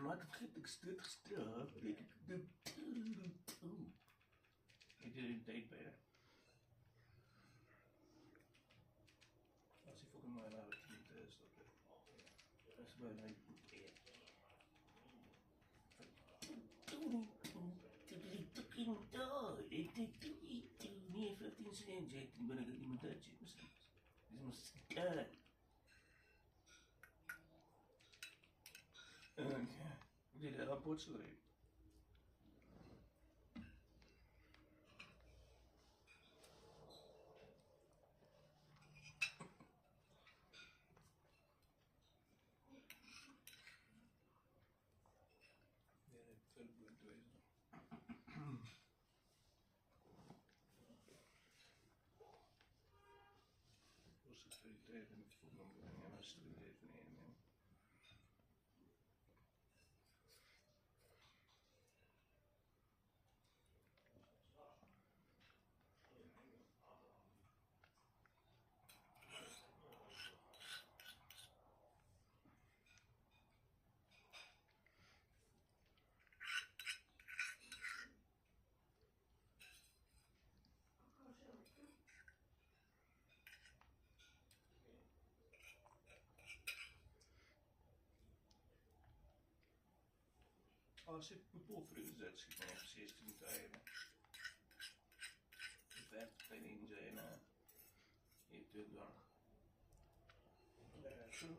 Maar het gaat ik stuk gestraft. Ik did date better. Als je fucking maar naar het niet is, dat is wel een nee, 15 cent, Jack. Ik ben ik iemand dat je misschien. Dit is mijn ja. Dit is een rapport sorry. Ja, dat is veel goed wezen. Was het voor die tijd en het voetbal en dan studeerde ik van een. Als ik bepolveren zet, schiet mij precies te tijden. De 50 bij de zijn, je doet dan. Ja, zo.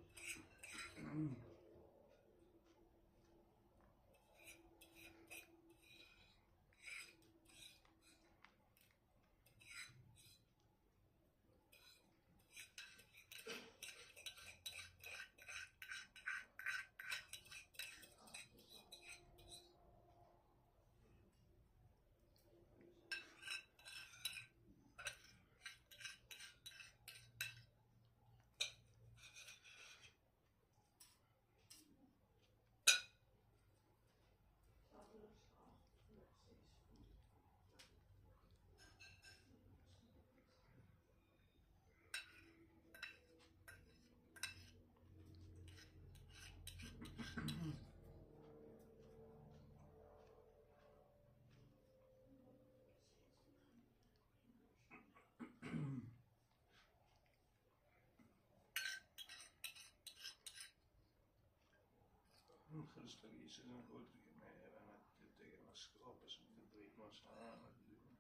Rustig is een goed mee met de tegen ons op is met de breed was aan het doen.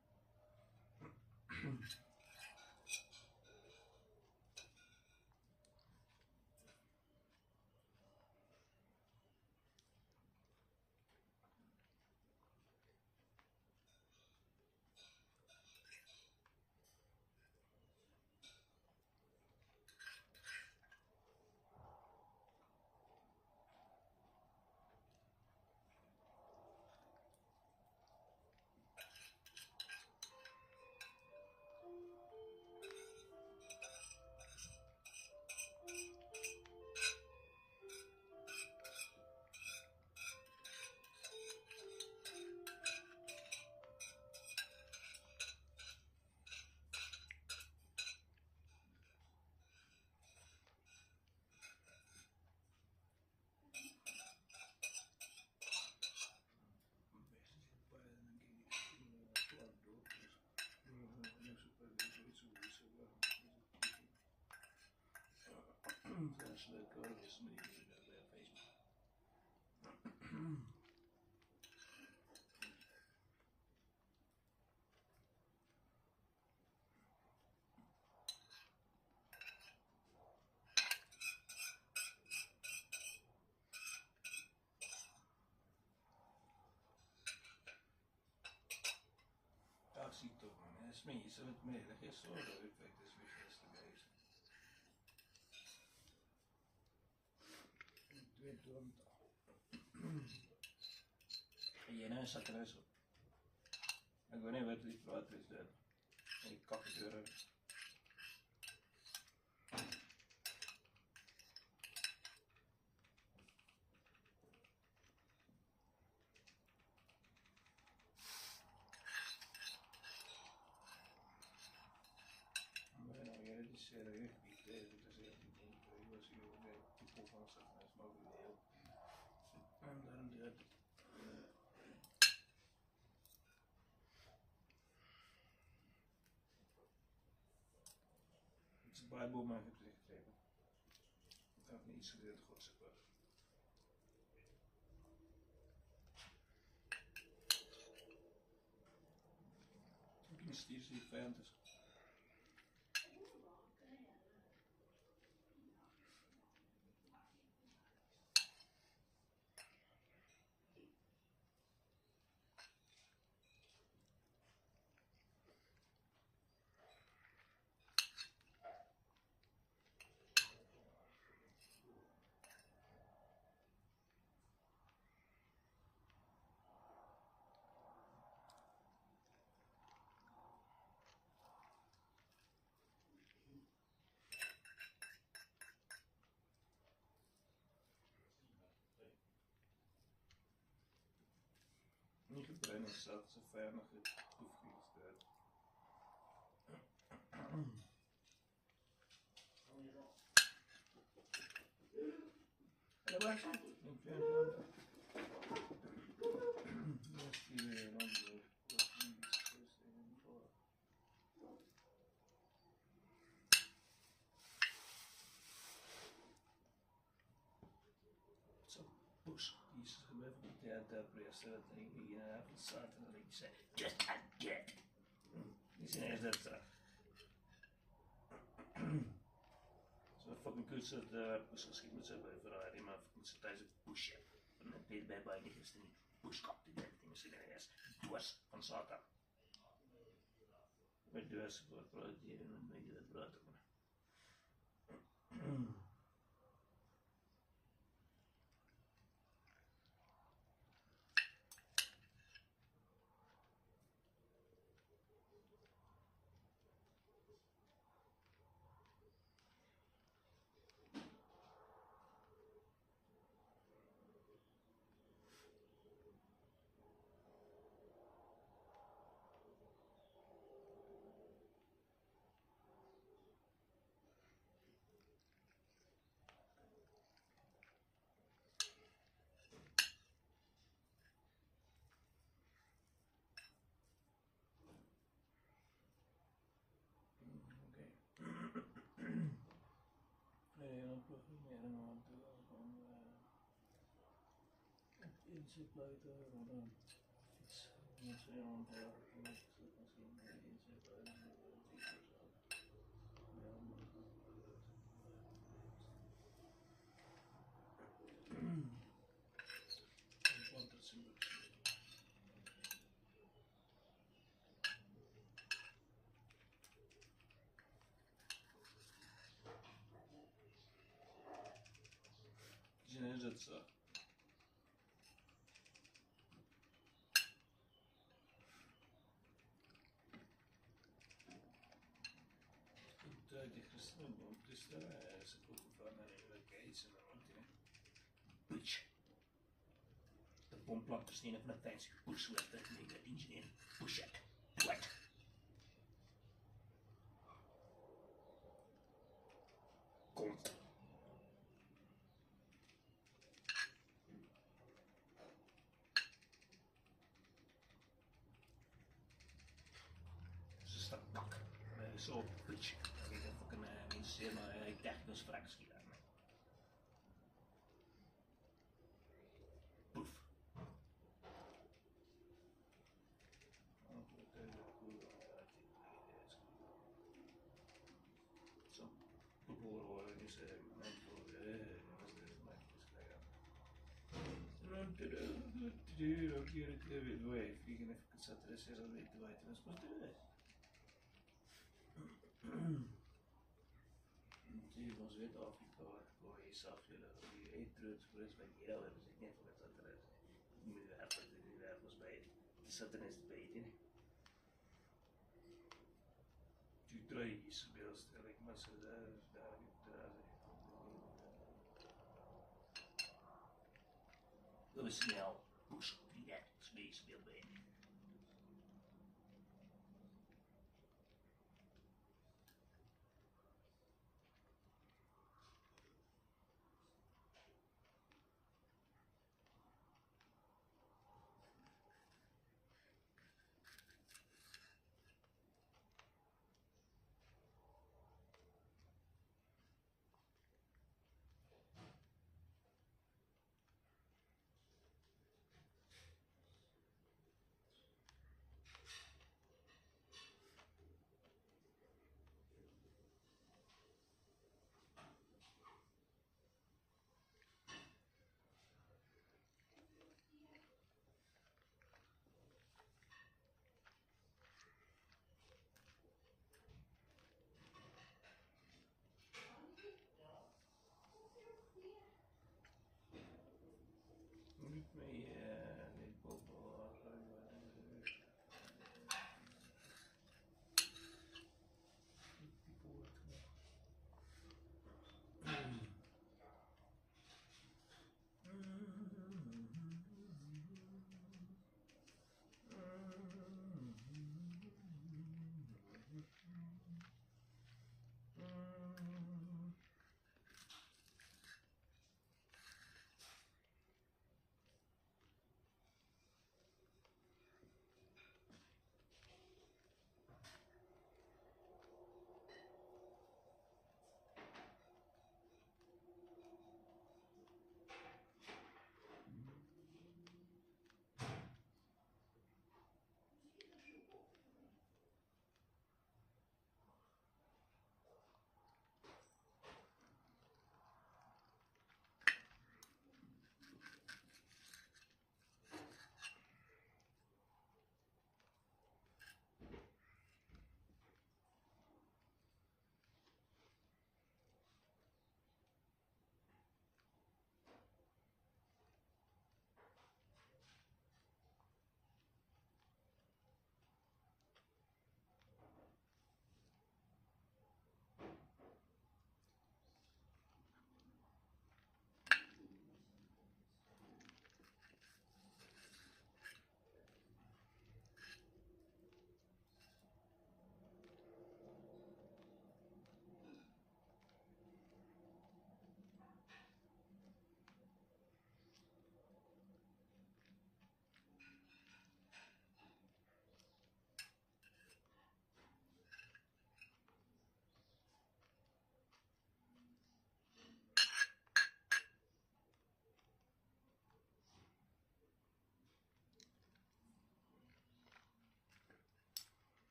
Leuk hoor, dat is niet bij Facebook. Ja, zie toch man, het is niet zo met mij, dat is zo dat ik weet, dat is weer gisteren bezig. Ik weet waarom toch. Je nou zat er zo. Ik weet niet wat die praat is dat. Ik kak het weer uit. gewicht, dat is echt niet één keer. Was hier ook de typo van zat, dat is maar ook heel. En daarom die uit. Het is Bijbel maar gekregen. Ik heb niet zo geleerd God zeg maar. Ik kies die vijand is. Niet gebruiken staat zo ver nog het toevoegingstijd. En waar is het? Ik vind het zo, push. Die is gebeurd op de priester dat hij in een avond staat en dan zei just a get. Die zijn eerst dat zo fucking kut dat push geschikt moet zijn bij Ferrari, maar fucking zit hij zijn push. En dan deed bij bijna gisteren niet push kap die dat ding misschien ergens dwars van Satan. Met dwars voor het produceren en dan weet je dat brood ook. Inzitbuiten, dan fiets, mensen rond de misschien inzitbuiten, want dat is een is het zo. Die christenen, ze kopen van een gates en dan wordt die bitch. De bomplank is niet even een fancy push with that nigga engineer. Push it. Do it. Komt. Ze staat kak. Zo, bitch. Ik heb ook een zeer maar technisch fractie daar. Poef. Zo. Geboren is vliegen even zetten, is al weten wat het is, maar het is. Van Zuid-Afrika, waar je zelf willen, die eetruid geweest bij die heel hebben, zeg niet van het zetten is. Je moet je ergens bij het zetten is het beter. Die draai is beeldstel, maar ze daar dat is snel, push, net, space, veel beter.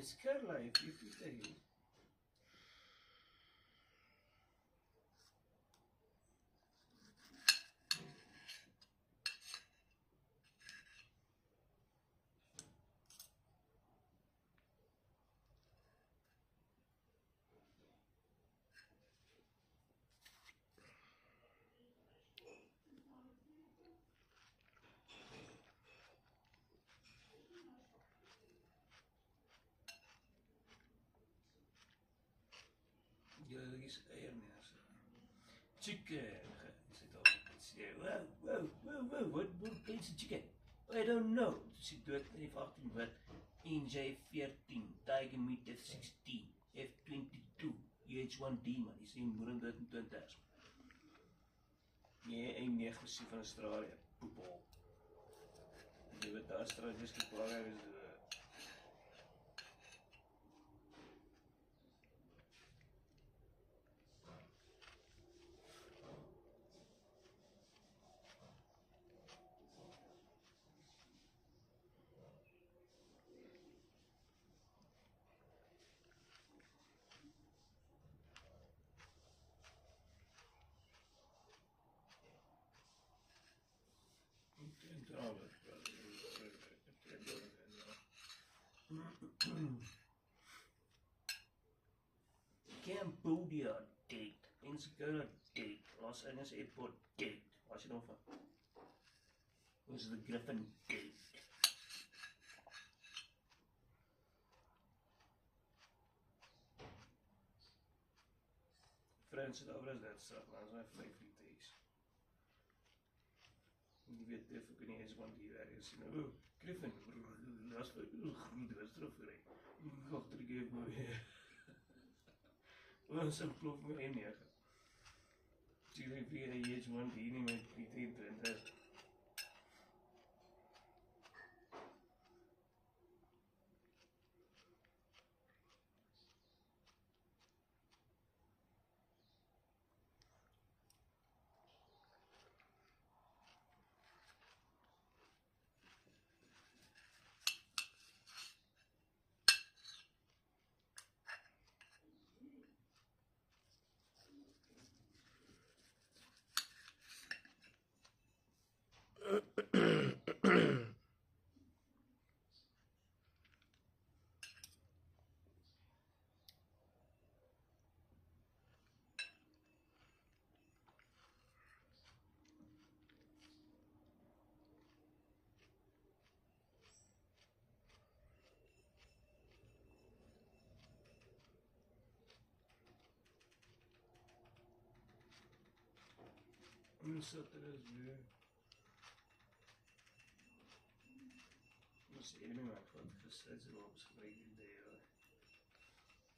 It's Kerala if you tell you. Is airness. Chicken. Whoa, what is a chicken? I don't know. Sit dood in die 18 wat. NJ14, Tiger Meat F16, F22, UH1D man, die sê moeder 20. Nee, een 9 van Australië. Poepel. Je weet daar strategisch belangrijk is Cambodia date, Pensacola date, Los Angeles Airport date. Wat je dan van? Was the Griffin date? Friends, dat was dat straf, maar dat zijn 5 days. Je weet even kun je eens van die ergens zien. Oh, Griffin, dat is goed, dat is terug voor ik ga teruggeven maar weer. Wat een plof me in neer. Zie je via je one die niet met die tijd. Zat er eens weer. Dat is één moment wat gezet is op spreken delen.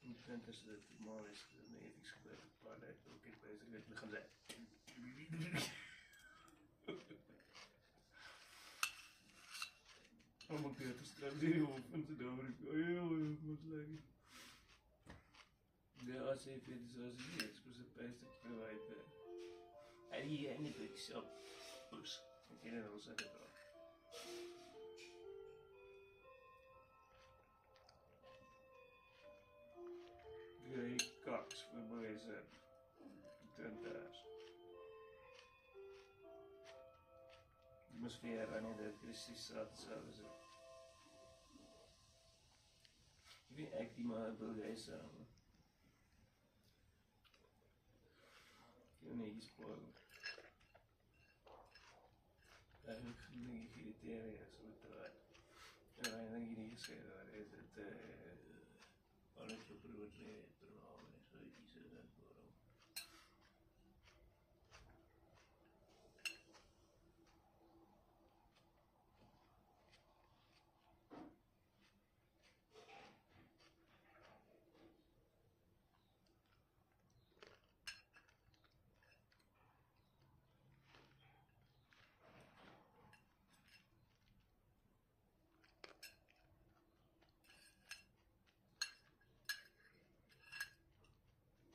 Ik vind dat het mooi is dat het even gebeurt een paar dagen ook in bezig met lichaam zijn. Oh mijn god, het straks hier op en te doen. Ik ga heel goed leggen. De ACV is zoals het is, maar ze pijst het verwijten. En hier en ik weet zo. Dus, ik ken het al zeggen toch. Grey Cox voor bewezen. Ten thuis. Ik moest weer wanneer de Christus zat zouden zijn. Ik weet echt die maar bewezen. Ik heb niet gesproken. Eigenlijk niet geïrriteerd is met de ja, ik denk niet gezegd dat is het alles geprobeerd te houden en zo iets dat waarom.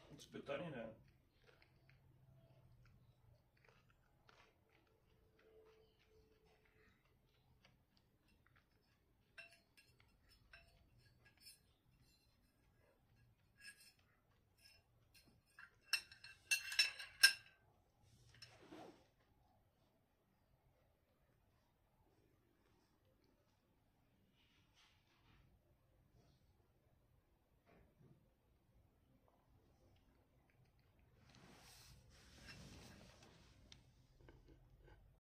Het is Britannia.